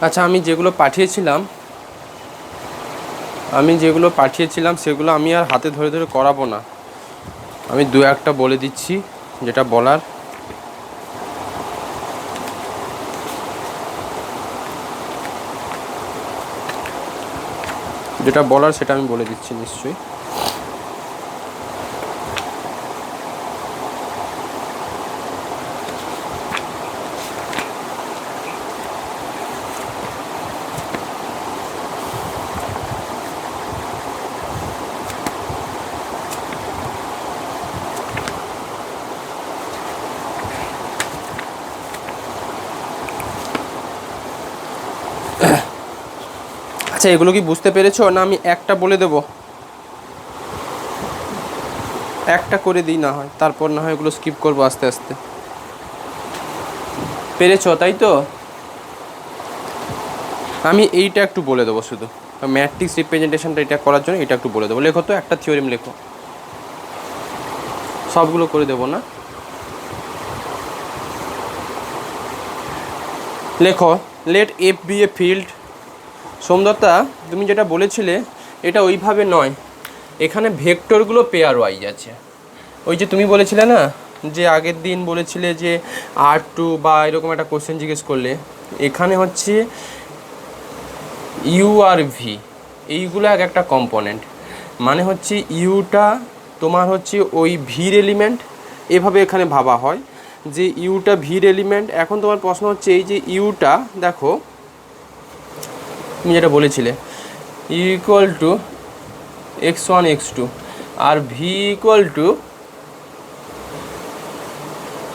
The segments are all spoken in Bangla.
আচ্ছা, আমি যেগুলো পাঠিয়েছিলাম সেগুলো আমি আর হাতে ধরে ধরে করাবো না। আমি দু একটা বলে দিচ্ছি যেটা বলার। সেটা আমি বলে দিচ্ছি নিশ্চয়ই। আচ্ছা, এগুলো কি বুঝতে পেরেছো না আমি একটা বলে দেবো? একটা করে দিই না হয়, তারপর না হয় এগুলো স্কিপ করবো আস্তে আস্তে। পেরেছো তাই তো? আমি এইটা একটু বলে দেবো শুধু, ম্যাট্রিক্স রিপ্রেজেন্টেশনটা এটা করার জন্য এটা একটু বলে দেবো। লেখো তো, একটা থিওরেম লেখো, সবগুলো করে দেবো না। লেখো, let F be a field. Somdatta, তুমি যেটা বলেছিলে এটা ওইভাবে নয়, এখানে ভেক্টরগুলো পেয়ার ওয়াইজ আছে। ওই যে তুমি বলেছিলে না, যে আগের দিন বলেছিলে যে R2 বা এরকম একটা কোশ্চেন জিজ্ঞেস করলে, এখানে হচ্ছে ইউ আর ভি, এইগুলো এক একটা কম্পোনেন্ট। মানে হচ্ছে ইউটা তোমার হচ্ছে ওই ভির এলিমেন্ট, এভাবে এখানে ভাবা হয় যে ইউটা ভির এলিমেন্ট। এখন তোমার প্রশ্ন হচ্ছে এই যে ইউটা দেখো, তুমি যেটা বলেছিলে u equal to x1 x2 আর ভি ইকুয়াল টু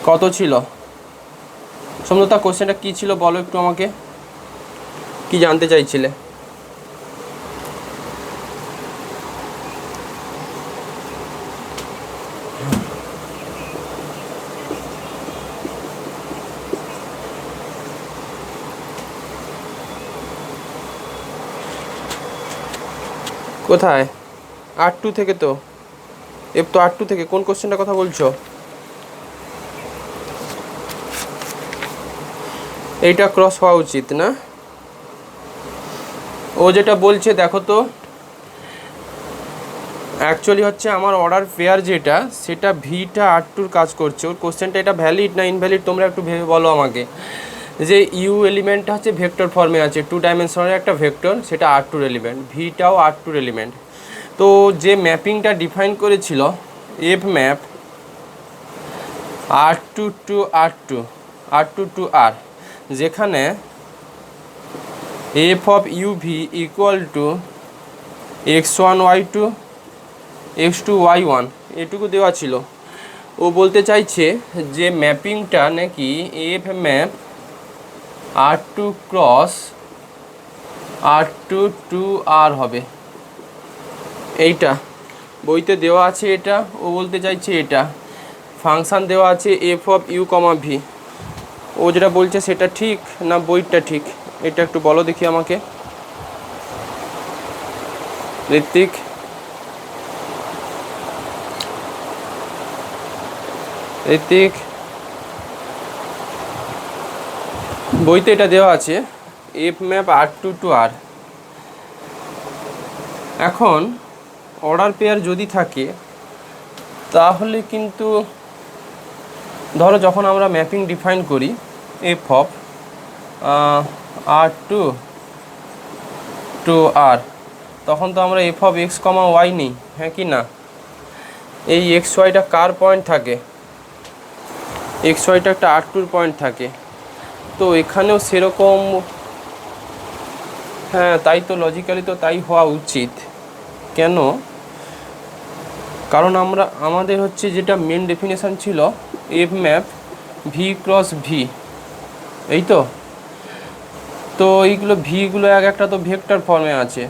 কত ছিল? সমতা কোশ্চেনটা কী ছিল বলো একটু আমাকে, কি জানতে চাইছিলে? কোথায়? R2 থেকে তো, এফ তো R2 থেকে। কোন কোশ্চেনটার কথা বলছো? এইটা ক্রস হওয়া উচিত না? ও যেটা বলছে দেখো তো, অ্যাকচুয়ালি হচ্ছে আমার অর্ডার পেয়ার যেটা, সেটা ভিটা R2র কাজ করছে। ওর কোশ্চেনটা এটা ভ্যালিড না ইনভ্যালিড তোমরা একটু ভেবে বলো আমাকে। যে ইউ এলিমেন্টটা হচ্ছে ভেক্টর ফর্মে আছে, 2 ডাইমেনশনের একটা ভেক্টর, সেটা R2র এলিমেন্ট, ভিটাও R2র এলিমেন্ট। তো যে ম্যাপিংটা ডিফাইন করেছিল f map R2 to R2, R2 to R, যেখানে f of u v equal to x1 y2 x2 y1, এটুকু দেওয়া ছিল। ও বলতে চাইছে যে ম্যাপিংটা নাকি f map R2 cross R2 to R হবে। এইটা বইতে দেওয়া আছে, এটা ও বলতে চাইছে এটা ফাংশান দেওয়া আছে F of U comma V. ও যেটা বলছে সেটা ঠিক না বইটা ঠিক, এটা একটু বলো দেখি আমাকে। ঋত্বিক, বইতে এটা দেওয়া আছে f map R2 to R। এখন অর্ডার পেয়ার যদি থাকে তাহলে কিন্তু ধরো যখন আমরা ম্যাপিং ডিফাইন করি f of R2 to R, তখন তো আমরা f of x comma y নিই, হ্যাঁ কি না? এই এক্স ওয়াইটা কার পয়েন্ট থাকে? এক্স ওয়াইটা একটা R2র পয়েন্ট থাকে। তো এখানেও সেরকম, হ্যাঁ তাই তো, লজিক্যালি তো তাই হওয়া উচিত। কেন? কারণ আমাদের হচ্ছে যেটা মেন ডেফিনেশান ছিল F map V cross V, এই তো। তো এইগুলো ভিগুলো এক একটা তো ভেক্টর ফর্মে আছে,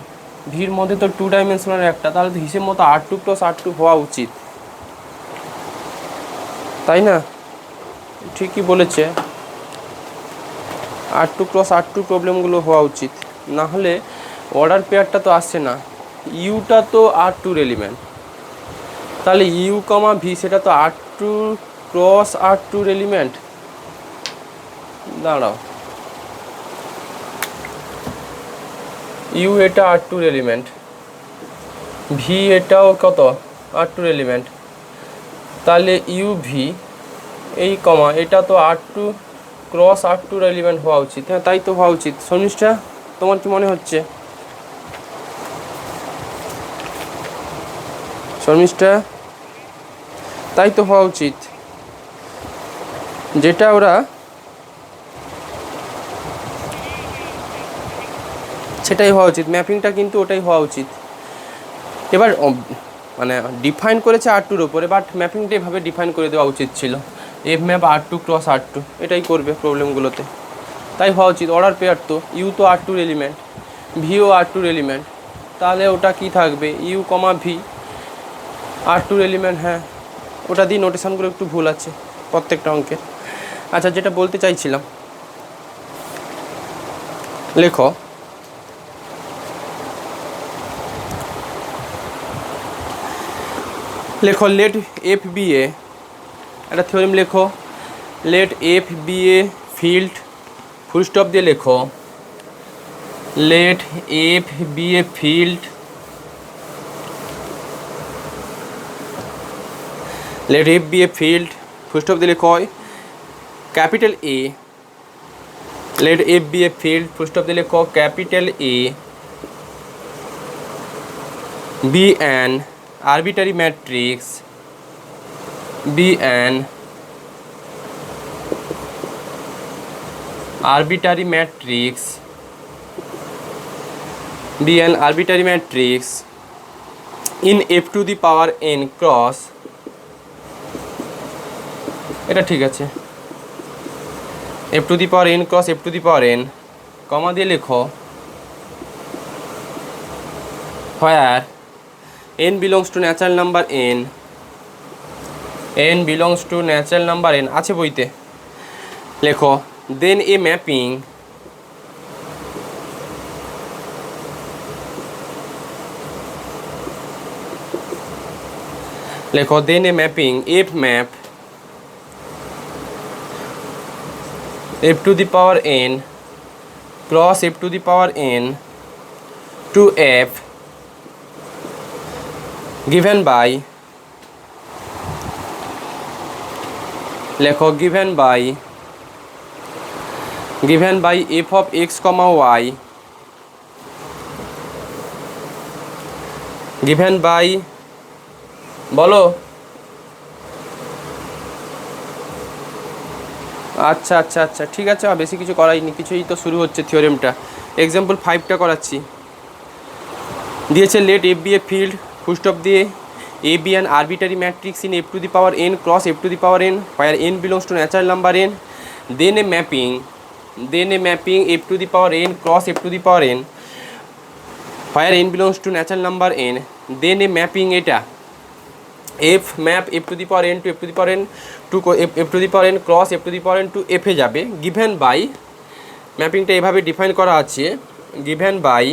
ভির মধ্যে তো 2 ডাইমেনশনাল একটা, তাহলে তো হিসেব মতো R2 ক্রস R2 হওয়া উচিত, তাই না? ঠিকই বলেছে, R2 ক্রস R2 প্রবলেমগুলো হওয়া উচিত, না হলে অর্ডার পেয়ারটা তো আসছে না। ইউটা তো R2র এলিমেন্ট, তাহলে ইউ কমা ভি সেটা তো R2 ক্রস R2র এলিমেন্ট। দাঁড়াও, ইউ এটা আর টুর এলিমেন্ট, ভি এটাও কত আর টুর এলিমেন্ট, তাহলে ইউ ভি এই কমা এটা তো আর টু ক্রস আর টুর এলিমেন্ট হওয়া উচিত। হ্যাঁ তাই তো হওয়া উচিত। শর্মিষ্ঠা তোমার কি মনে হচ্ছে? শর্মিষ্ঠা তাই তো হওয়া উচিত, যেটা ওরা সেটাই হওয়া উচিত, ম্যাপিংটা কিন্তু ওটাই হওয়া উচিত। এবার মানে ডিফাইন করেছে আর টুর ওপরে, বাট ম্যাপিংটা এভাবে ডিফাইন করে দেওয়া উচিত ছিল, F map R to cross R two, এটাই করবে প্রবলেমগুলোতে, তাই হওয়া উচিত। অর্ডার পেয়ার তো ইউ তো আর টুর এলিমেন্ট, ভিও আর টুর এলিমেন্ট, তাহলে ওটা কি থাকবে ইউ কমা ভি আর টুর এলিমেন্ট। হ্যাঁ ওটা দিয়ে নোটেশানগুলো একটু ভুল আছে প্রত্যেকটা অঙ্কে। আচ্ছা যেটা বলতে চাইছিলাম, লেখো লেখো লেট এফ বি এ, একটা থিওরেম লেখো, let F be a field, full stop দিয়ে লেখো, let F be a field, let F be a field, full stop দিয়ে লেখো capital A, let F be a field, full stop দিয়ে লেখো capital A, be an arbitrary matrix, be an arbitrary matrix, be an arbitrary matrix in f to the power n cross, এটা ঠিক আছে, f to the power n cross f to the power n, কমা দিয়ে লেখো where n belongs to natural number n, n belongs to natural number n আছে বইতে, লেখো then a mapping লেখো then a mapping f map f to the power n cross f to the power n to f given by, লেখো given by f of x comma y, given by বলো। আচ্ছা আচ্ছা আচ্ছা ঠিক আছে, বেশি কিছু করাইনি, কিছুই তো শুরু হচ্ছে থিওরেমটা। এক্সাম্পল 5টা করাচ্ছি। দিয়েছে let F be a field, full stop দিয়ে A be an arbitrary matrix in F to the power N cross F to the power N where n belongs to natural number n, then a mapping f to the power n cross f to the power n where n belongs to natural number n, then a mapping এটা f map f to the power n to f to the power n to f to the power n cross f to the power n to f এ যাবে, given by ম্যাপিংটা এভাবে ডিফাইন করা আছে, given by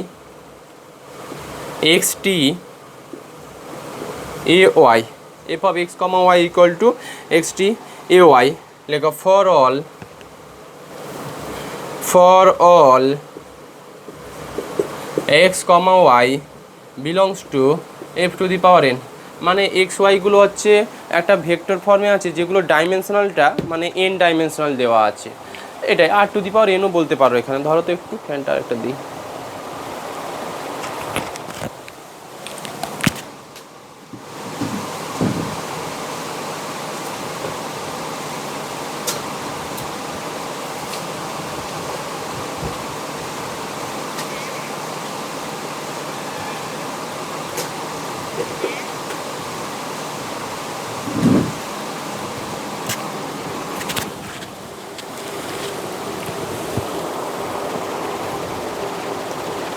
xt a y, f of x comma y equal to xt a y, লেখো for all x comma y belongs to f to the power n, মানে এক্স ওয়াইগুলো হচ্ছে একটা ভেক্টর ফর্মে আছে যেগুলো ডাইমেনশনালটা মানে এন ডাইমেনশনাল দেওয়া আছে, এটাই আর টু দি পাওয়ার এনও বলতে পারো এখানে। ধরো তো একটু ফ্যানটা একটা দিই,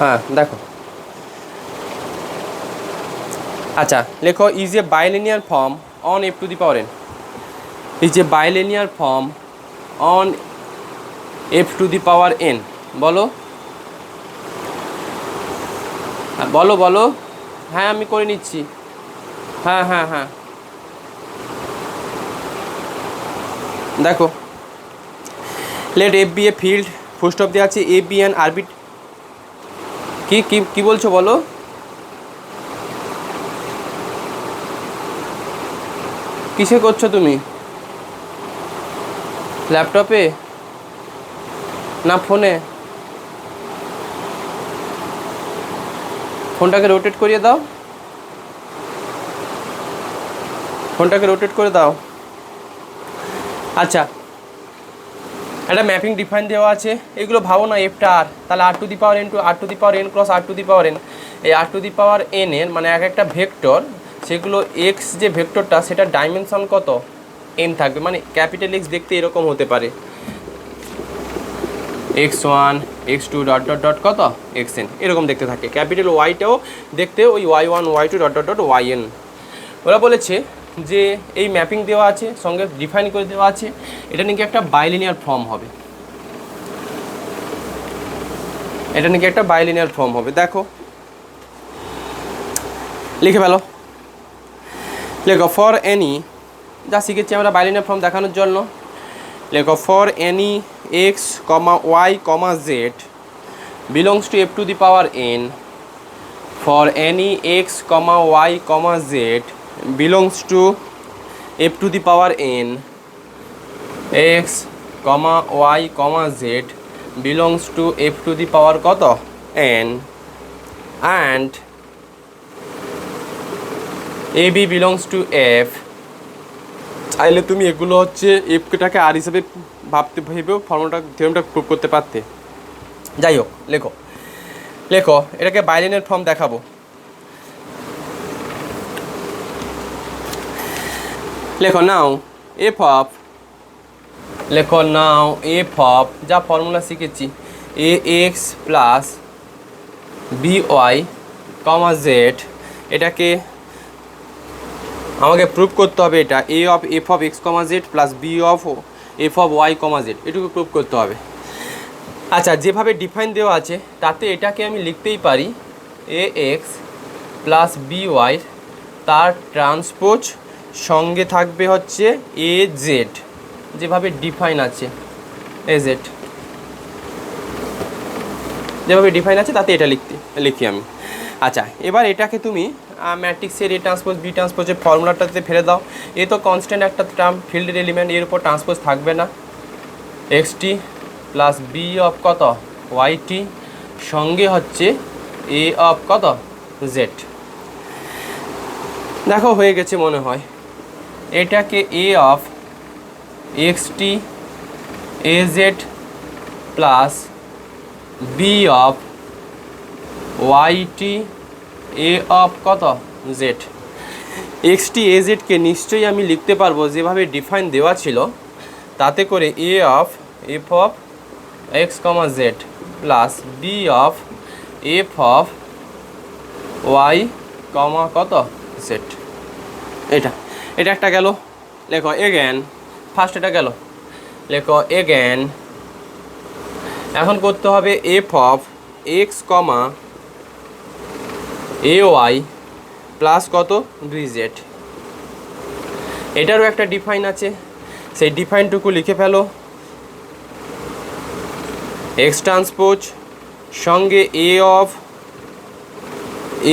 হ্যাঁ দেখো। আচ্ছা লেখো is a bilinear form on F to the power N, is a bilinear form on F to the power N, বলো বলো বলো। হ্যাঁ আমি করে নিচ্ছি, হ্যাঁ হ্যাঁ হ্যাঁ দেখো late F be a field, full stop দেওয়া আছে এ বি অ্যান কি কি কি বলছো বলো? কিসে করছো তুমি? ল্যাপটপে না ফোনে? ফোনটাকে রোটেট করিয়ে দাও, ফোনটাকে রোটেট করে দাও। আচ্ছা, একটা ম্যাপিং ডিফাইন দেওয়া আছে, এগুলো ভাবো না এফটা আর, তাহলে R to the power N to R to the power N cross R to the power N. এই R to the power N এর মানে এক একটা ভেক্টর, সেগুলো এক্স যে ভেক্টরটা সেটা ডাইমেনশন কত? এন থাকবে, মানে ক্যাপিটাল এক্স দেখতে এরকম হতে পারে, x1 x2 dot dot dot কত xn এরকম দেখতে থাকে। ক্যাপিটাল ওয়াইটাও দেখতে ওই y1 y2 dot dot dot yn। ওরা বলেছে যে এই ম্যাপিং দেওয়া আছে, সঙ্গে ডিফাইন করে দেওয়া আছে, এটা নাকি একটা বাইলিনিয়ার ফর্ম হবে, এটা নাকি একটা বাইলিনিয়ার ফর্ম হবে। দেখো লিখে ফেলো, লেখো ফর এনি, যা শিখেছি আমরা বাইলিনিয়ার ফর্ম দেখানোর জন্য, লেখো for any X comma Y comma Z belongs to F to the power N, for any X comma Y comma Z belongs to F to the power N, X comma Y comma Z belongs to F to the power কত N, and A B belongs to F. চাইলে তুমি এগুলো হচ্ছে এফটাকে আর হিসেবে ভাবতে ভেবেও ফর্মুলাটা থিওরেমটা প্রুভ করতে পারতে। যাই হোক, লেখো লেখো এটাকে বাইলিনিয়ার ফর্ম দেখাবো। লেখো নাও এফ অফ, লেখো নাও এফ অফ, যা ফর্মুলা শিখেছি, A X plus B Y comma Z, এটাকে আমাকে প্রুভ করতে হবে, এটা A of F of x comma Z plus B of F of Y comma Z, এটুকু প্রুভ করতে হবে। আচ্ছা, যেভাবে ডিফাইন দেওয়া আছে তাতে এটাকে আমি লিখতেই পারি এ এক্স প্লাস বি ওয়াই, তার ট্রান্সপোজ সঙ্গে থাকবে হচ্ছে এ জেড, যেভাবে ডিফাইন আছে এ জেড, যেভাবে ডিফাইন আছে তাতে এটা লিখি আমি। আচ্ছা, এবার এটাকে তুমি ম্যাট্রিক্সের এ ট্রান্সপোজ বি ট্রান্সপোজের ফর্মুলাটাতে ফেলে দাও। এ তো কনস্ট্যান্ট একটা টার্ম, ফিল্ডের এলিমেন্ট, এর উপর ট্রান্সপোজ থাকবে না, x t plus B of কত ওয়াই টি সঙ্গে হচ্ছে এ অফ কত জেড। দেখো হয়ে গেছে মনে হয়, এটাকে A of X T A Z plus B of Y T A of কত জেড, এক্স টি এ জেডকে নিশ্চয়ই আমি লিখতে পারবো যেভাবে ডিফাইন দেওয়া ছিল, তাতে করে A of F of x comma Z plus B of F of Y comma কত জেড। এটা এটা একটা গেল, লেখো এগেন, ফার্স্ট এটা গেল, লেখো এগেন। এখন করতে হবে f of x comma a Y plus কত বি জেড, এটারও একটা ডিফাইন আছে, সেই ডিফাইনটুকু লিখে ফেলো, এক্স ট্রান্সপোজ সঙ্গে A of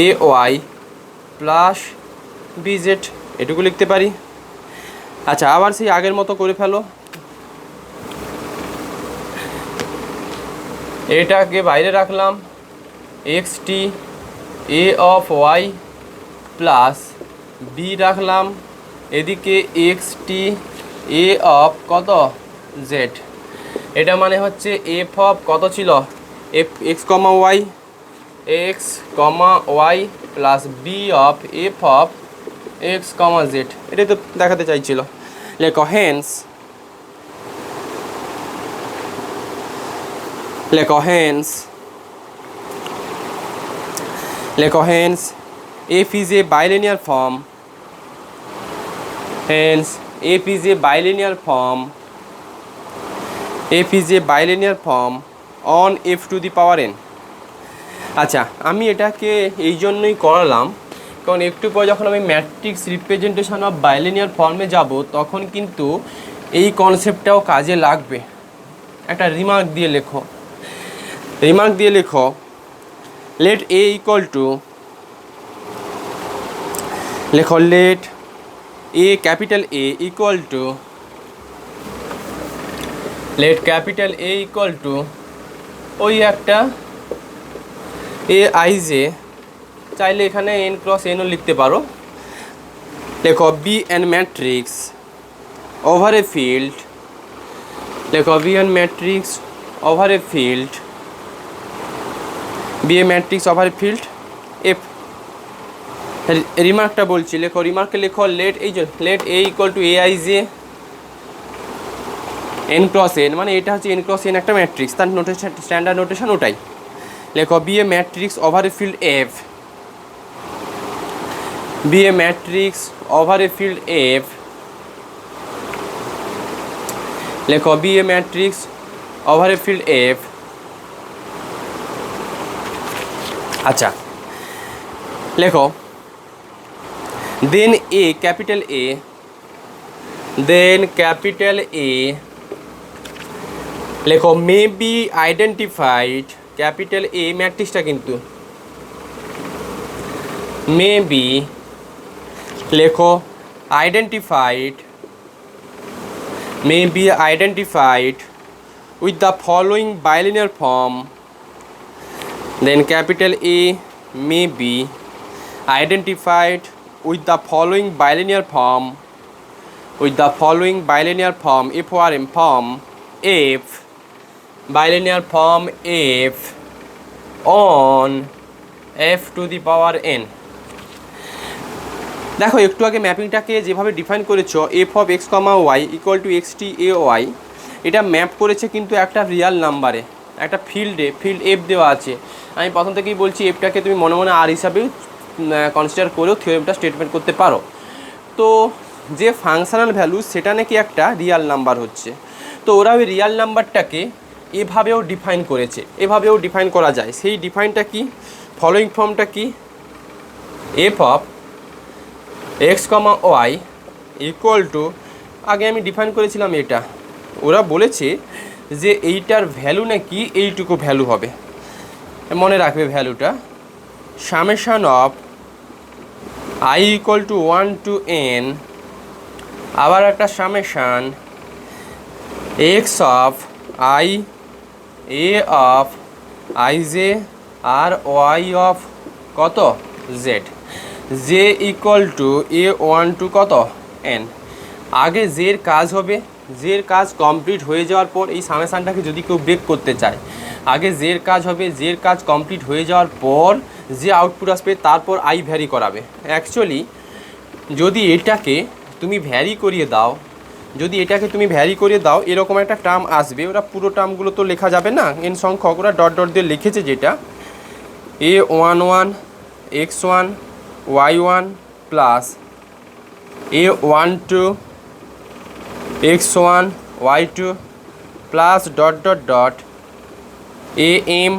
A Y plus B Z, এটুকু লিখতে পারি। আচ্ছা, আবার সেই আগের মতো করে ফেলো, এটাকে বাইরে রাখলাম, X T A of Y plus B রাখলাম, এদিকে এক্স টি এ অফ কত জেড, এটা মানে হচ্ছে এফ অফ কত ছিল F X comma Y, X comma Y plus B of F of x comma Z, এটাই তো দেখাতে চাইছিল। লেখো হেন্স, লেখো হেন্স, লেখো hence F is a bilinear form, hence F is a bilinear form, F is a bilinear form on F to the power N. আচ্ছা, আমি এটাকে এই জন্যই করালাম কারণ একটু পরে যখন আমি ম্যাট্রিক্স রিপ্রেজেন্টেশন অফ বাইলিনিয়ার ফর্মে যাব তখন কিন্তু এই কনসেপ্টটাও কাজে লাগবে। একটা রিমার্ক দিয়ে লেখো, রিমার্ক দিয়ে লেখো লেট এ ইকুয়াল টু, লেখো let A capital A equal to, let capital A equal to ওই একটা এ আই জে, চাইলে এখানে এন ক্রস এনও লিখতে পারো। লেখো be an matrix over a field, লেখো be an matrix over a field, be a matrix over a field f. রিমার্কটা বলছি, লেখো রিমার্কে লেখো লেট এই যে let A equal to a i j n cross n, মানে এটা হচ্ছে এন ক্রস এন একটা ম্যাট্রিক্স, তার নোটেশন স্ট্যান্ডার্ড নোটেশন ওটাই। লেখো be a matrix over a field f, be a matrix over a field F, লেখো be a matrix over a field f. আচ্ছা লেখো দেন এ capital A, then capital A, লেখো may be identified, capital A ম্যাট্রিক্সটা কিন্তু মে বি, লেখো identified, may be identified with the following bilinear form, then capital A may be identified with the following bilinear form, with the following bilinear form FORM form F, bilinear form F on F to the power n। দেখো একটু আগে ম্যাপিংটাকে যেভাবে ডিফাইন করেছো f of x comma y equal to x T A y, এটা ম্যাপ করেছে কিন্তু একটা রিয়াল নাম্বারে, একটা ফিল্ডে, ফিল্ড এফ দেওয়া আছে। আমি প্রথম থেকেই বলছি এফটাকে তুমি মনে মনে আর হিসাবে কনসিডার করেও থিওরেমটা স্টেটমেন্ট করতে পারো। তো যে ফাংশনাল ভ্যালু সেটা নাকি একটা রিয়াল নাম্বার হচ্ছে, তো ওরা ওই রিয়াল নাম্বারটাকে এভাবেও ডিফাইন করেছে, এভাবেও ডিফাইন করা যায়। সেই ডিফাইনটা কি, ফলোয়িং ফর্মটা কি, f of x comma y equal to, আগে আমি ডিফাইন করেছিলাম এটা, ওরা বলেছে যে এইটার ভ্যালু নাকি এইটুকু ভ্যালু হবে, মনে রাখবে ভ্যালুটা, summation of I equal to 1 to n, আবার একটা summation X of I A of I J আর ওয়াই অফ কত Z, J equal to A 1 to কত n। আগে জের কাজ হবে, জের কাজ কমপ্লিট হয়ে যাওয়ার পর এই সামেশানটাকে যদি কেউ ব্রেক করতে চায়, আগে জের কাজ হবে, জের কাজ কমপ্লিট হয়ে যাওয়ার পর যে আউটপুট আসবে তারপর আই ভ্যারি করাবে। অ্যাকচুয়ালি যদি এটাকে তুমি ভ্যারি করিয়ে দাও, যদি এটাকে তুমি ভ্যারি করিয়ে দাও এরকম একটা টার্ম আসবে, ওরা পুরো টার্মগুলো তো লেখা যাবে না, এন সংখ্যক ওরা ডট ডট দিয়ে লিখেছে, যেটা a11 x1 y1 plus a12 x1 y2 plus dot dot dot am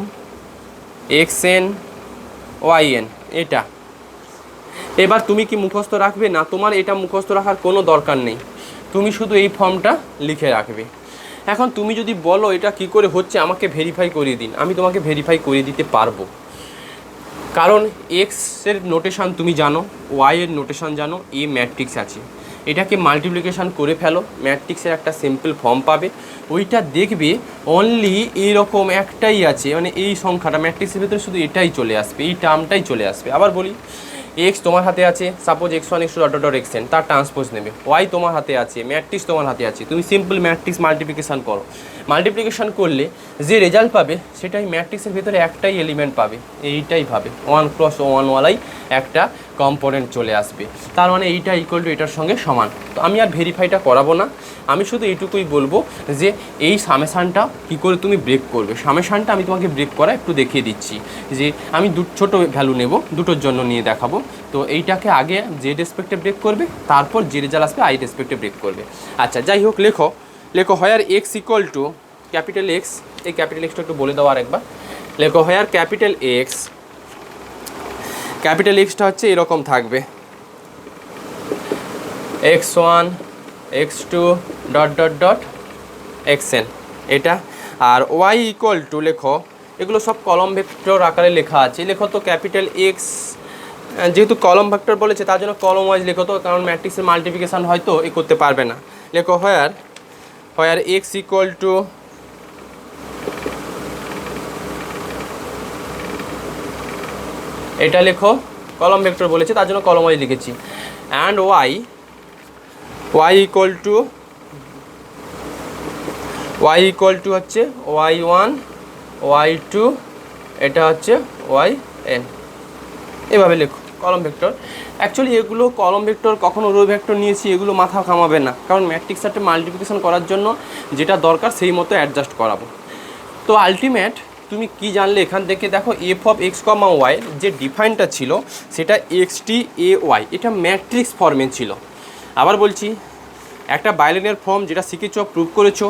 xn yn। এটা এবার তুমি কি মুখস্থ রাখবে না, তোমার এটা মুখস্থ রাখার কোনো দরকার নেই, তুমি শুধু এই ফর্মটা লিখে রাখবে। এখন তুমি যদি বলো এটা কি করে হচ্ছে আমাকে ভেরিফাই করিয়ে দিন, আমি তোমাকে ভেরিফাই করিয়ে দিতে পারবো, কারণ এক্সের নোটেশান তুমি জানো, ওয়াইয়ের নোটেশান জানো, এ ম্যাট্রিক্স আছে, এটাকে মাল্টিপ্লিকেশান করে ফেলো, ম্যাট্রিক্সের একটা সিম্পল ফর্ম পাবে, ওইটা দেখবে অনলি এইরকম একটাই আছে, মানে এই সংখ্যাটা ম্যাট্রিক্সের ভেতরে শুধু এটাই চলে আসবে, এই টার্মটাই চলে আসবে। আবার বলি, এক্স তোমার হাতে আছে, suppose x1 x2 dot dot xn, তার ট্রান্সপোজ নেবে, ওয়াই তোমার হাতে আছে, ম্যাট্রিক্স তোমার হাতে আছে, তুমি সিম্পল ম্যাট্রিক্স মাল্টিপ্লিকেশান করো, মাল্টিপ্লিকেশান করলে যে রেজাল্ট পাবে সেটাই ম্যাট্রিক্সের ভেতরে একটাই এলিমেন্ট পাবে, এইটাই পাবে 1 × 1 ওয়ালাই একটা কম্পোনেন্ট চলে আসবে, তার মানে এইটা ইকুয়াল টু এটার সঙ্গে সমান। তো আমি আর ভেরিফাইটা করাবো না, আমি শুধু এইটুকুই বলবো যে এই সামেশানটা কী করে তুমি ব্রেক করবে, সামেশানটা আমি তোমাকে ব্রেক করা একটু দেখিয়ে দিচ্ছি, যে আমি ছোটো ভ্যালু নেব, দুটোর জন্য নিয়ে দেখাবো। তো এইটাকে আগে জেড রেসপেক্টে ব্রেক করবে, তারপর যে রেজাল্ট আসবে আই রেসপেক্টে ব্রেক করবে। আচ্ছা যাই হোক, লেখো লেখো where X equal to capital X, এই ক্যাপিটাল এক্সটা একটু বলে দাও আরেকবার, লেখো হোয়ার ক্যাপিটাল এক্স, ক্যাপিটাল এক্সটা হচ্ছে এরকম থাকবে x1 x2 dot dot dot xn এটা, আর ওয়াই ইকুয়াল টু লেখো এগুলো সব কলম ভেক্টর আকারে লেখা আছে। লেখো তো ক্যাপিটাল এক্স, যেহেতু কলম ভেক্টর বলেছে তার জন্য কলম ওয়াইজ লেখো তো, কারণ ম্যাট্রিক্সের মাল্টিপ্লিকেশান হয়তো এ করতে পারবে না। লেখো হোয়ার এক্স ইকুয়াল টু এটা লেখো, কলম ভেক্টর বলেছে তার জন্য কলম ওয়াইজ লিখেছি। অ্যান্ড ওয়াই ইকুয়াল টু হচ্ছে y1 y2, এটা হচ্ছে yn, এভাবে লেখো কলম ভেক্টর। অ্যাকচুয়ালি এগুলো কলম ভেক্টর কখনো রো ভেক্টর নিয়েছি, এগুলো মাথা ঘামাবে না, কারণ ম্যাট্রিক্স একটা মাল্টিপ্লিকেশন করার জন্য যেটা দরকার সেই মতো অ্যাডজাস্ট করাবো। তো আলটিমেট তুমি কি জানলে এখান থেকে? দেখো f of x comma y যে ডিফাইনটা ছিল সেটা এক্সটি এ ওয়াই, এটা ম্যাট্রিক্স ফর্মে ছিল। আবার বলছি, একটা বাইলিনিয়ার ফর্ম যেটা শিখেছো, প্রুভ করেছো,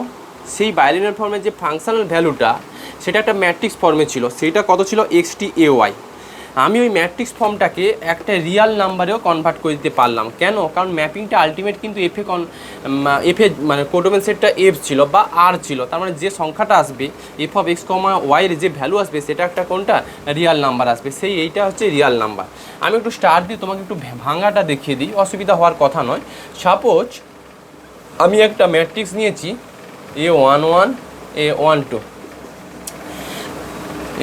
সেই বাইলিনিয়ার ফর্মের যে ফাংশনাল ভ্যালুটা সেটা একটা ম্যাট্রিক্স ফর্মে ছিল, সেইটা কত ছিল? XT A Y. আমি ওই ম্যাট্রিক্স ফর্মটাকে একটা রিয়াল নাম্বারেও কনভার্ট করে দিতে পারলাম। কেন? কারণ ম্যাপিংটা আলটিমেট কিন্তু এফে মানে কোডোমেন সেটটা এফ ছিল বা আর ছিল, তার মানে যে সংখ্যাটা আসবে এফ অফ এক্স কমা ওয়াইয়ের যে ভ্যালু আসবে সেটা একটা কোনটা? রিয়াল নাম্বার আসবে, এইটা হচ্ছে রিয়াল নাম্বার। আমি একটু স্টার দিয়ে তোমাকে একটু ভাঙাটা দেখিয়ে দিই, অসুবিধা হওয়ার কথা নয়। সাপোজ আমি একটা ম্যাট্রিক্স নিয়েছি A11 A12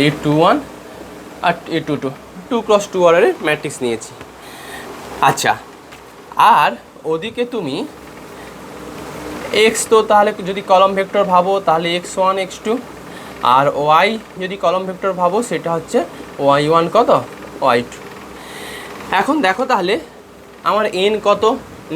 A21 আর A22, 2x2 অর্ডারের ম্যাট্রিক্স নিয়েছি। আচ্ছা, আর ওদিকে তুমি এক্স, তো তাহলে যদি কলম ভেক্টর ভাবো তাহলে x1 x2, আর ওয়াই যদি কলম ভেক্টর ভাবো সেটা হচ্ছে y1 কত y2। এখন দেখো তাহলে আমার n কত?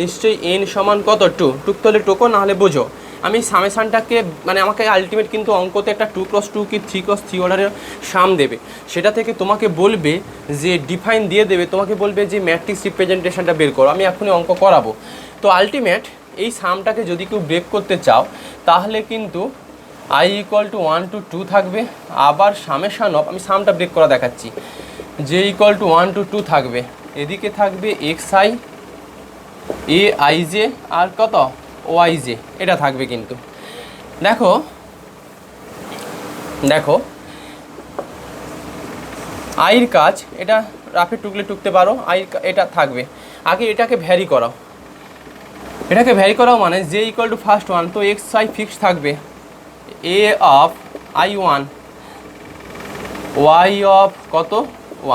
নিশ্চয়ই n সমান কত? 2 তাহলে টোকো, না হলে বোঝো। আমি সামেশানটাকে মানে আমাকে আলটিমেট কিন্তু অঙ্কতে একটা 2x2 কি 3x3 অর্ডারের সাম দেবে, সেটা থেকে তোমাকে বলবে যে ডিফাইন দিয়ে দেবে, তোমাকে বলবে যে ম্যাট্রিক্স রিপ্রেজেন্টেশনটা বের করো, আমি এখনই অঙ্ক করাবো। তো আলটিমেট এই সামটাকে যদি কেউ ব্রেক করতে চাও তাহলে কিন্তু i ইকুয়াল টু 1 to 2 থাকবে, আবার সামেশান অফ, আমি সামটা ব্রেক করা দেখাচ্ছি, j ইকুয়াল টু 1 to 2 থাকবে, এদিকে থাকবে xi এ আই জে আর কত ওয়াই জে, এটা থাকবে। কিন্তু দেখো আইর কাজ এটা রাফে টুকতে পারো, এটা থাকবে। আগে এটাকে ভ্যারি করাও, মানে J equal two first one, তো এক্স আই ফিক্স থাকবে, এ অফ i1 ওয়াই অফ কত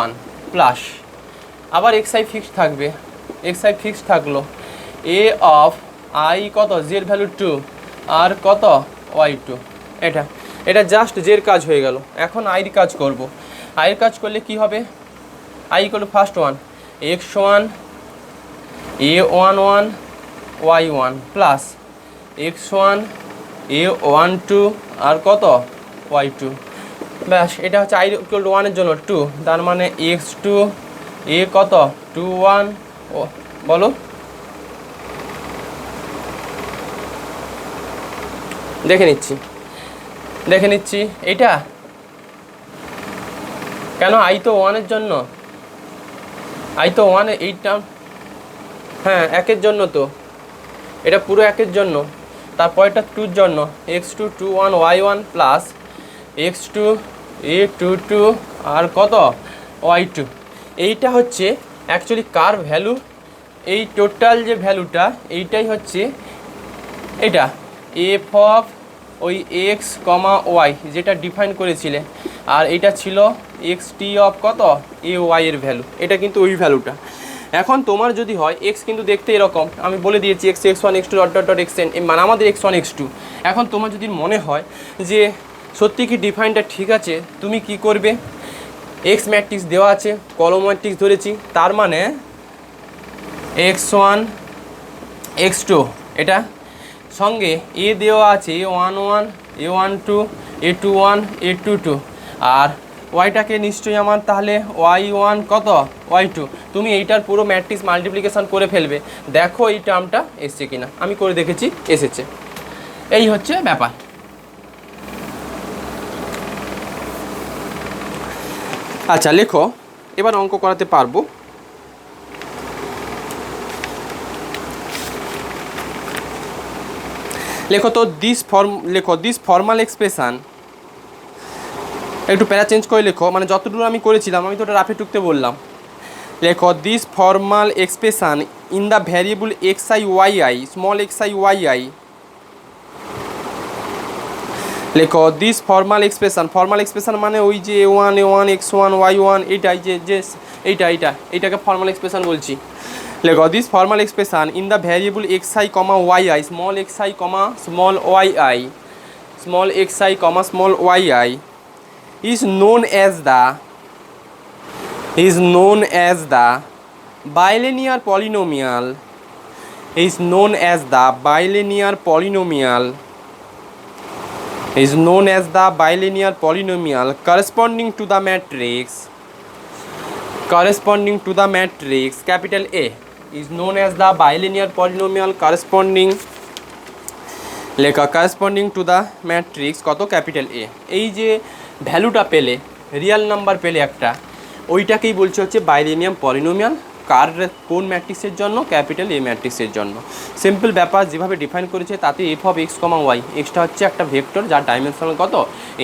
1 প্লাস, আবার xi ফিক্স থাকবে, xi ফিক্স থাকলো, এ অফ আই কত জের ভ্যালু 2 আর কত y2। এটা জাস্ট জের কাজ হয়ে গেল। এখন আইর কাজ করব। আইর কাজ করলে কি হবে? I equal two first one x1 a11 y1 plus x1 a12 আর কত y2। ব্যাস, এটা হচ্ছে আই ইকুয়াল টু 1 এর জন্য 2, তার মানে x2 এ কত 21, ও বলো দেখে নিচ্ছি এইটা কেন? আই তো 1 এর জন্য, আই তো 1 এইটা, হ্যাঁ 1 এর জন্য, তো এটা পুরো 1 এর জন্য, তারপরটা 2 এর জন্য, x2 21 y1 plus x2 a22 আর কত y2। এইটা হচ্ছে অ্যাকচুয়ালি কার ভ্যালু? এই টোটাল যে ভ্যালুটা এইটাই হচ্ছে এটা এফ অফ ওই এক্স কমা ওয়াই যেটা ডিফাইন করেছিলে, আর এটা ছিল এক্স টি অফ কত এ ওয়াই এর ভ্যালু, এটা কিন্তু ওই ভ্যালুটা। এখন তোমার যদি হয় এক্স কিন্তু দেখতে এরকম, আমি বলে দিয়েছি x x1 x2 dot xn, মানে আমাদের x1 x2। এখন তোমার যদি মনে হয় যে সত্যি কি ডিফাইনটা ঠিক আছে, তুমি কি করবে? এক্স ম্যাট্রিক্স দেওয়া আছে, কলম ম্যাট্রিক্স ধরেছি, তার মানে x1 x2 এটা সঙ্গে এ দেওয়া আছে a11 a12 a21 a22, আর ওয়াইটাকে নিশ্চয়ই আমার তাহলে y1 কত y2। তুমি এইটার পুরো ম্যাট্রিক্স মাল্টিপ্লিকেশান করে ফেলবে, দেখো এই টার্মটা এসছে কিনা। আমি করে দেখেছি, এসেছে। এই হচ্ছে ব্যাপার। আচ্ছা লেখো, এবার অঙ্ক করাতে পারবো। লেখো তো দিস ফর্মাল এক্সপ্রেশন একটু প্যারা চেঞ্জ করে লেখো, মানে যতটুকু আমি করেছিলাম আমি তো ওটা রাফে টুকতে বললাম। লেখো this formal expression in the variable x i y i, small x i y i. লেখো দিস ফর্মাল এক্সপ্রেশন মানে ওই যে a1 x1 y1, এইটাই যে এইটাকে ফর্মাল এক্সপ্রেশন বলছি। লেখো this formal expression in the variable x i comma y i, small x i comma small y i, small x i comma small y i is known as the bilinear polynomial, is known as the bilinear polynomial, is known as the bilinear polynomial corresponding to the matrix capital A, is known as the bilinear polynomial corresponding লেখা corresponding to the matrix কত ক্যাপিটাল A। এই যে ভ্যালুটা পেলে, রিয়েল নাম্বার পেলে একটা, ওইটাকেই বলছে হচ্ছে বাইলিনিয়ার পলিনোমিয়াল। কার কোন ম্যাট্রিক্সের জন্য? ক্যাপিটাল A ম্যাট্রিক্সের জন্য। সিম্পল ব্যাপার, যেভাবে ডিফাইন করেছে তাতে F of x comma Y, এক্সটা হচ্ছে একটা ভেক্টর যার ডাইমেনশনাল কত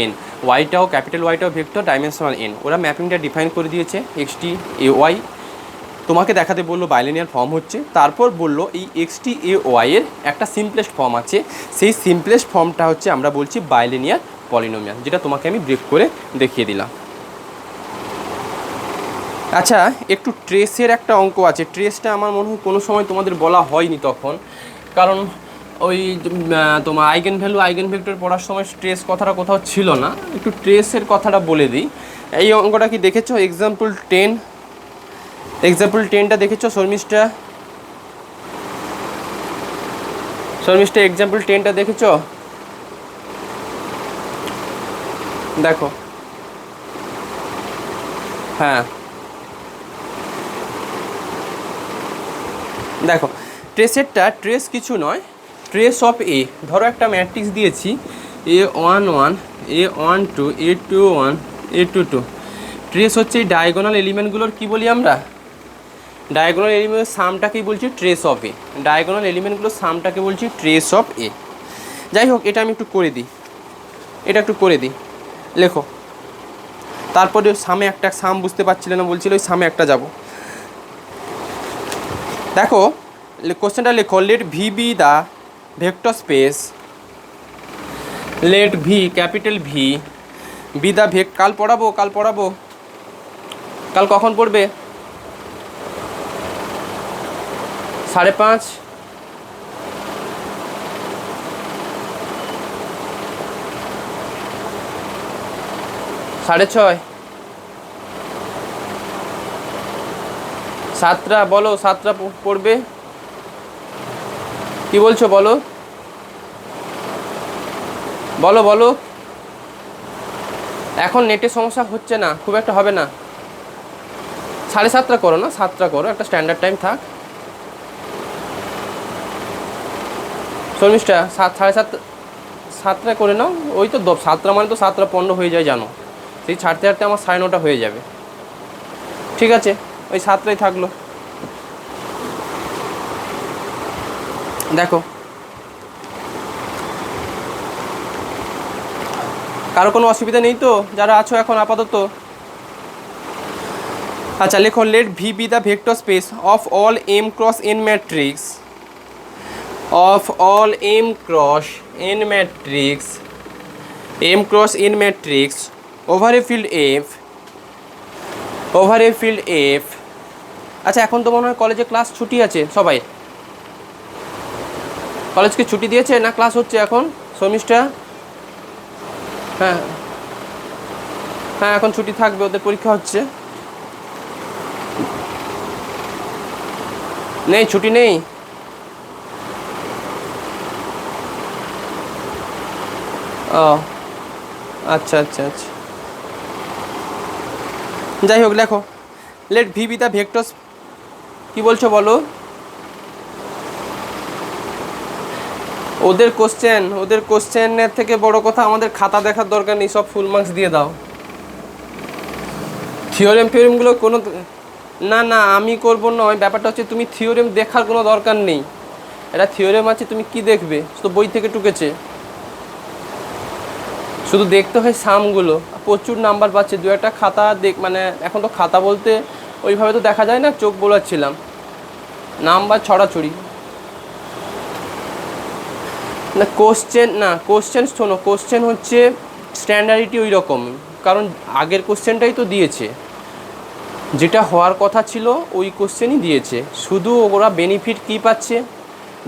n, ওয়াইটাও ক্যাপিটাল ওয়াইটাও ভেক্টর ডাইমেনশনাল n। ওরা ম্যাপিংটা ডিফাইন করে দিয়েছে এক্সটি এ ওয়াই, তোমাকে দেখাতে বললো বাইলিনিয়ার ফর্ম হচ্ছে, তারপর বললো এই এক্সটি এ ওয়াই এর একটা সিম্পলেস্ট ফর্ম আছে, সেই সিম্পলেস্ট ফর্মটা হচ্ছে আমরা বলছি বাইলিনিয়ার পলিনোমিয়াল, যেটা তোমাকে আমি ব্রেক করে দেখিয়ে দিলাম। আচ্ছা, একটু ট্রেসের একটা অঙ্ক আছে, ট্রেসটা আমার মনে হয় কোনো সময় তোমাদের বলা হয়নি তখন, কারণ ওই তোমার আইগেন ভ্যালু আইগেন ভেক্টর পড়ার সময় ট্রেস কথাটা কোথাও ছিল না। একটু ট্রেসের কথাটা বলে দিই। এই অঙ্কটা কি দেখেছো? এক্সাম্পল 10টা দেখেছো শর্মিষ্ঠা? এক্সাম্পল 10টা দেখেছো? দেখো, হ্যাঁ দেখো, ট্রেস কিছু নয়, ট্রেস অফ এ। ধরো একটা ম্যাট্রিক্স দিয়েছি A11 A12 A21 A22, trace হচ্ছে এই ডায়াগোনাল এলিমেন্টগুলোর কি বলি আমরা? ডায়াগোনাল এলিমেন্টের সামটাকেই বলছি ট্রেস অফ এ, ডায়াগোনাল এলিমেন্টগুলোর সামটাকে বলছি ট্রেস অফ এ। যাই হোক, এটা আমি একটু করে দিই, লেখো। তারপরে সামে একটা সাম বুঝতে পারছিলে না, বলছিল ওই সামে একটা যাব। দেখো কোশ্চেনটা লেখো, let v be the vector space, let v capital v be the কাল পড়াবো কাল কখন পড়বে? 5:30। সাড়ে 6, 7টা বলো, 7টা পড়বে, কি বলছো বলো? এখন নেটের সমস্যা হচ্ছে না, খুব একটা হবে না। 7:30 করো না, 7টা করো, একটা স্ট্যান্ডার্ড টাইম থাক। শর্মিষ্ঠা 7:30 করে নাও, ওই তো 7টা মানে তো 7:15 হয়ে যায় জানো, সেই ছাড়তে আমার 9:30 হয়ে যাবে। ঠিক আছে, ওই 7টাই থাকলো। দেখো, কারো কোনো অসুবিধা নেই তো যারা আছো এখন আপাতত? আচ্ছা, লেখো, let v be the vector space of all m cross n matrix, over a field f. আচ্ছা, এখন তো মনে হয় কলেজে ক্লাস ছুটি আছে সবাই, কলেজকে ছুটি দিয়েছে না ক্লাস হচ্ছে এখন? শর্মিষ্ঠা, হ্যাঁ এখন ছুটি থাকবে, ওদের পরীক্ষা হচ্ছে। নেই, ছুটি নেই? ও আচ্ছা, যাই হোক, লেখো, let v be the vector, কি বলছো বলো? ওদের কোশ্চেনের থেকে বড় কথা আমাদের খাতা দেখার দরকার নেই, সব ফুল মার্কস দিয়ে দাও। থিওরেমগুলো কোনো না আমি করবো নয়, ব্যাপারটা হচ্ছে তুমি থিওরেম দেখার কোনো দরকার নেই। এটা থিওরেম আছে, তুমি কি দেখবে? তো বই থেকে টুকেছে। শুধু দেখতে হয় সামগুলো, প্রচুর নাম্বার পাচ্ছে। দু একটা খাতা মানে এখন তো খাতা বলতে ওইভাবে তো দেখা যায় না, চোখ বোলাচ্ছিলাম, নাম্বার ছড়াছড়ি। না কোশ্চেন শোনো, কোশ্চেন হচ্ছে স্ট্যান্ডার্ডিটি ওই রকম, কারণ আগের কোশ্চেনটাই তো দিয়েছে, যেটা হওয়ার কথা ছিল ওই কোশ্চেনই দিয়েছে। শুধু ওরা বেনিফিট কী পাচ্ছে,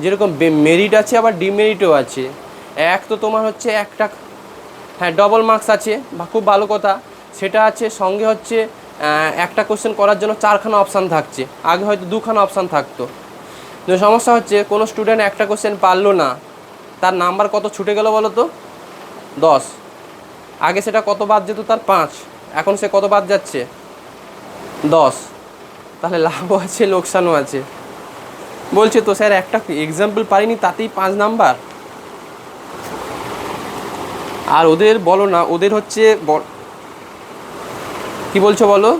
যেরকম মেরিট আছে আবার ডিমেরিটও আছে। এক তো তোমার হচ্ছে একটা, হ্যাঁ ডবল মার্কস আছে, বা খুব ভালো কথা সেটা আছে। সঙ্গে হচ্ছে একটা কোশ্চেন করার জন্য 4খানা অপশান থাকছে, আগে হয়তো 2খানা অপশান থাকতো। কিন্তু সমস্যা হচ্ছে কোনো স্টুডেন্ট একটা কোশ্চেন পারলো না, তার নাম্বার কত ছুটে গেল বলো তো? 10। আগে সেটা কত বাদ যেত তার? 5। এখন সে কত বাদ যাচ্ছে? 10। তাহলে লাভও আছে লোকসানও আছে। বলছে তো স্যার একটা এক্সাম্পল পারিনি তাতেই 5 নাম্বার। আর ওদের বলো না, ওদের হচ্ছে কি বলছো বলো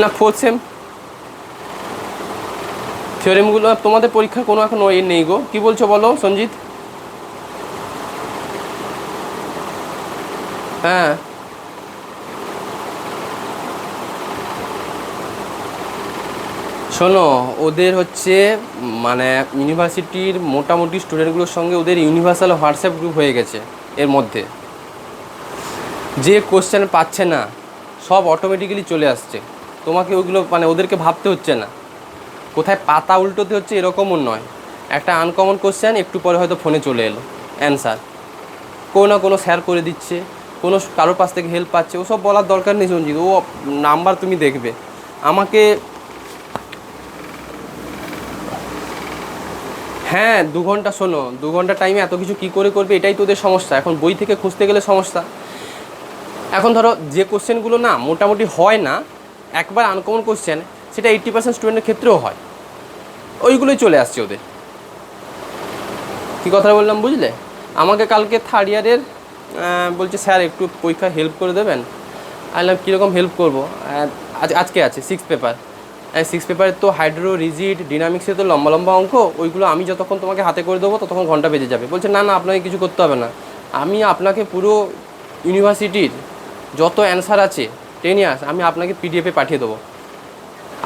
না, 4th সেম থিওরেমগুলো তোমাদের পরীক্ষা কোনো এখন ওই নেই গো। কি বলছো বলো সঞ্জিত? হ্যাঁ শোনো, ওদের হচ্ছে মানে ইউনিভার্সিটির মোটামুটি স্টুডেন্টগুলোর সঙ্গে ওদের ইউনিভার্সাল হোয়াটসঅ্যাপ গ্রুপ হয়ে গেছে। এর মধ্যে যে কোশ্চেন পাচ্ছে না সব অটোমেটিক্যালি চলে আসছে, তোমাকে ওইগুলো মানে ওদেরকে ভাবতে হচ্ছে না, কোথায় পাতা উল্টোতে হচ্ছে এরকমও নয়। একটা আনকমন কোশ্চেন একটু পরে হয়তো ফোনে চলে এলো অ্যান্সার, কোনো না কোনো স্যার করে দিচ্ছে, কোনো কারোর পাশ থেকে হেল্প পাচ্ছে। ওসব বলার দরকার নেই সঞ্জিত, ও নাম্বার তুমি দেখবে। আমাকে হ্যাঁ 2 ঘন্টা, শোনো 2 ঘন্টা টাইমে এত কিছু কী করে করবে, এটাই তোদের সমস্যা। এখন বই থেকে খুঁজতে গেলে সমস্যা। এখন ধরো যে কোশ্চেনগুলো না মোটামুটি হয় না, একবার আনকমন কোশ্চেন, সেটা 80% স্টুডেন্টের ক্ষেত্রেও হয়, ওইগুলোই চলে আসছে ওদের। কী কথা বললাম বুঝলে? আমাকে কালকে 3rd ইয়ারের বলছে স্যার একটু পরীক্ষা হেল্প করে দেবেন। আমি কীরকম হেল্প করবো? আজকে আছে 6 পেপার, 6 পেপারের তো হাইড্রো রিজিড ডিনামিক্সে তো লম্বা লম্বা অঙ্ক, ওইগুলো আমি যতক্ষণ তোমাকে হাতে করে দেবো ততক্ষণ ঘন্টা বেজে যাবে। বলছে না না আপনাকে কিছু করতে হবে না, আমি আপনাকে পুরো ইউনিভার্সিটির যত অ্যান্সার আছে 10 ইয়ার্স আমি আপনাকে পিডিএফে পাঠিয়ে দেবো,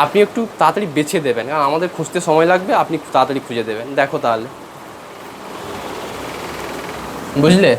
আপনি একটু তাড়াতাড়ি বেছে দেবেন, কারণ আমাদের খুঁজতে সময় লাগবে, আপনি তাড়াতাড়ি খুঁজে দেবেন। দেখো তাহলে, বুঝলে?